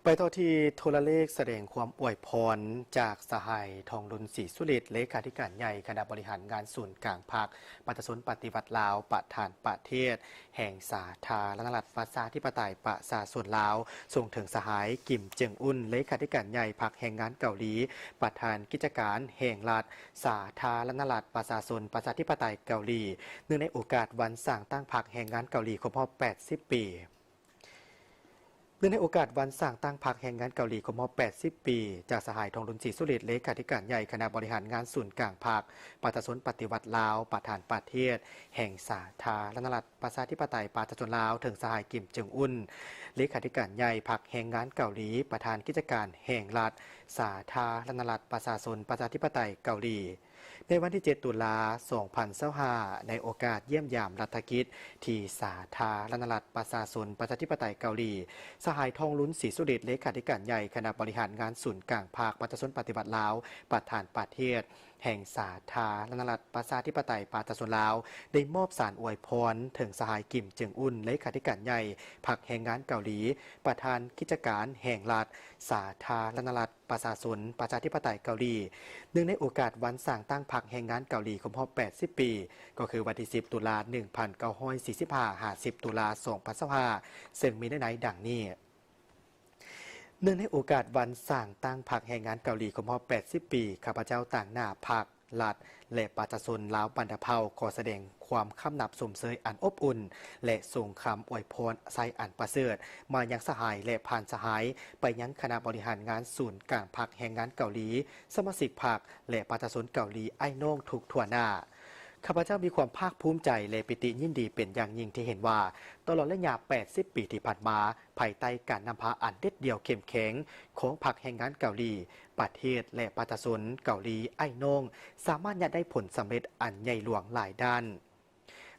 ไปต่อที่โทรเลขแสดงความอวยพรจากสหายทองดุลศรีสุฤทธิ์เลขาธิการใหญ่คณะบริหารงานศูนย์กลางภาคประชาชนปฏิวัติลาวประธานประเทศ แห่งสาธารณรัฐประชาธิปไตยประชาชนลาวส่งถึงสหายกิมเจิงอุนเลขาธิการใหญ่พรรคแห่งงานเกาหลีประธานกิจการแห่งรัฐสาธารณรัฐประชาชนประชาธิปไตยเกาหลีเนื่องในโอกาสวันสร้างตั้งพรรคแห่งงานเกาหลีครบรอบ 80 ปีเนื่องในโอกาสวันสร้างตั้งพรรคแห่งงานเกาหลีครบรอบ 80 ปี จากสหายทองดุลศรีสุฤทธิ์เลขาธิการใหญ่คณะบริหารงานศูนย์กลางพรรคประชาชนปฏิวัติลาวประธานประเทศ แห่งสาธารณรัฐประชาธิปไตยประชาชนลาวถึงสหายกิมเจิงอุนเลขาธิการใหญ่พรรคแห่งงานเกาหลีประธานกิจการแห่งรัฐสาธารณรัฐประชาชนประชาธิปไตยเกาหลีในวันที่ 7 ตุลา 2025 ในโอกาสเยี่ยมยามรัฐกิจที่สาธารณรัฐประชาชนประชาธิปไตยเกาหลีสหายทองลุ้นศรีสุฤทธิ์เลขาธิการใหญ่คณะบริหารงานศูนย์กลางภาคประชาชนปฏิบัติลาวประธานประเทศ แห่งสาธารณรัฐประชาธิปไตยประชาชนลาวได้มอบสารอวยพรถึงสหายกิมเจิงอุนเลขาธิการใหญ่พรรคแห่งงานเกาหลีประธานกิจการแห่งรัฐสาธารณรัฐประชาชนประชาธิปไตยเกาหลีเนื่องในโอกาสวันสร้างตั้งพรรคแห่งงานเกาหลีครบรอบ 80 ปีก็คือวันที่ 10 ตุลา 1945 50 ตุลา 2025ซึ่งมีในดังนี้เนื่องในโอกาสวันสร้างตั้งพรรคแห่งงานเกาหลีครบรอบ 80 ปีข้าพเจ้าต่างหน้าพรรครัฐและประชาชนลาวบรรดาเผ่าขอแสดงความคำนับสมเสยอันอบอุ่นและส่งคำอวยพรใส่อันประเสริฐมายังสหายและผ่านสหายไปยังคณะบริหารงานศูนย์กลางพรรคแห่งงานเกาหลีสมาชิกพรรคและประชาชนเกาหลีไอ้น้องทุกทั่วหน้าข้าพเจ้ามีความภาคภูมิใจและปิติยินดีเป็นอย่างยิ่งที่เห็นว่าตลอดระยะ 80 ปีที่ผ่านมาภายใต้การนำพาอันเด็ดเดี่ยวเข้มแข็งของพรรคแห่งงานเกาหลีประเทศและประชาชนเกาหลีไอ้น้องสามารถได้ผลสำเร็จอันใหญ่หลวงหลายด้าน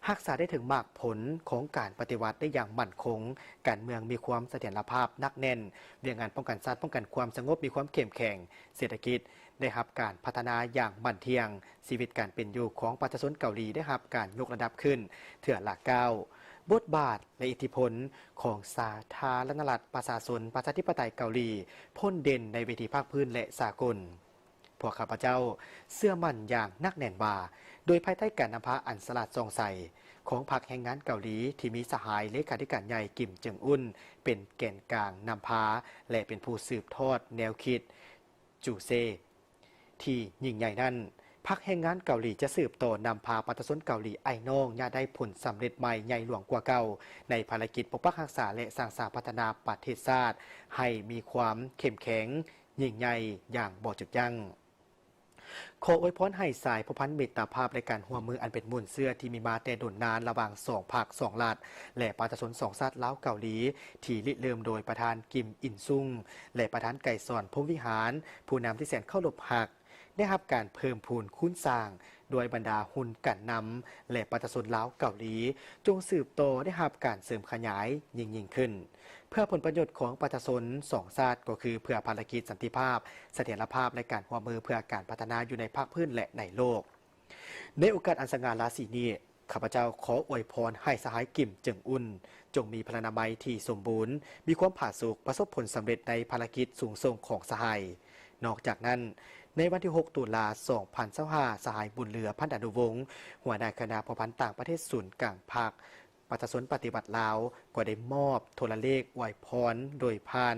รักษาได้ถึงมากผลของการปฏิวัติได้อย่างมั่นคงการเมืองมีความเสถียรภาพนักแน่นเรื่องงานป้องกันชาติป้องกันความสงบมีความเข้มแข็งเศรษฐกิจได้รับการพัฒนาอย่างมั่นเที่ยงชีวิตการเป็นอยู่ของประชาชนเกาหลีได้รับการยกระดับขึ้นเถื่อละก้าวบทบาทและอิทธิพลของสาธารณรัฐประชาชนประชาธิปไตยเกาหลีพ้นเด่นในเวทีภาคพื้นและสากลพวกข้าพเจ้าเชื่อมั่นอย่างนักแน่นว่าโดยภายใต้การนำพาอันสลัดส่องใสของพรรคแห่งงานเกาหลีที่มีสหายเลขาธิการใหญ่กิมเจิงอุนเป็นแกนกลางนำพาและเป็นผู้สืบทอดแนวคิดจูเซที่ยิ่งใหญ่นั้นพรรคแห่งงานเกาหลีจะสืบต่อนำพาประชาชนเกาหลีไอ้น้องย่าได้ผลสำเร็จใหม่ใหญ่หลวงกว่าเก่าในภารกิจปกปักรักษาและสร้างสรรค์พัฒนาประเทศชาติให้มีความเข้มแข็งยิ่งใหญ่อย่างบ่จุดยั้งขออวยพรให้สายผูกพันมิตรภาพในการหัวมืออันเป็นมุ่นเสื้อที่มีมาแต่ดุนนานระหว่าง2 พรรค 2 รัฐและประชาชน2 ชาติลาวเกาหลีที่ริเริ่มโดยประธานกิมอินซุงและประธานไก่สอนพรหมวิหารผู้นำที่แสนเคารพรักได้รับการเพิ่มพูนคุ้นสร้างโดยบรรดาหุ่นกันนำและประชาชนลาวเกาหลีจงสืบโตได้รับการเสริมขยายยิ่งขึ้นเพื่อผลประโยชน์ของประชาชน2 ชาติก็คือเพื่อภารกิจสันติภาพเสถียรภาพและการร่วมมือเพื่อการพัฒนาอยู่ในภาคพื้นและในโลกในโอกาสอันสง่าราศีนี้ข้าพเจ้าขออวยพรให้สหายกิมเจิงอุนจงมีพลานามัยที่สมบูรณ์มีความผาสุกประสบผลสำเร็จในภารกิจสูงส่งของสหายนอกจากนั้นในวันที่ 6 ตุลา 2025 สหายบุญเหลือพันธุ์อนุวงศ์หัวหน้าคณะผู้พันต่างประเทศศูนย์กลางภาคประชาชนปฏิบัติลาวก็ได้มอบโทรเลขอวยพรโดยผ่าน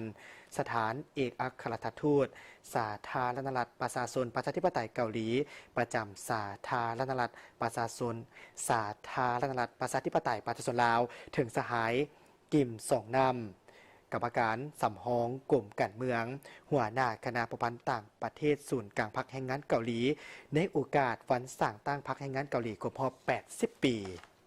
สถานเอกอัครราชทูตสาธารณรัฐประชาชนประชาธิปไตยเกาหลีประจำสาธารณรัฐประชาชนสาธารณรัฐประชาธิปไตยประชาชนลาวถึงสหายกิมส่งนำกรรมการสำฮองกลุ่มการเมืองหัวหน้าคณะผู้พันต่างประเทศศูนย์กลางพรรคแห่งงานเกาหลีในโอกาสวันสร้างตั้งพรรคแห่งงานเกาหลีครบรอบ 80 ปี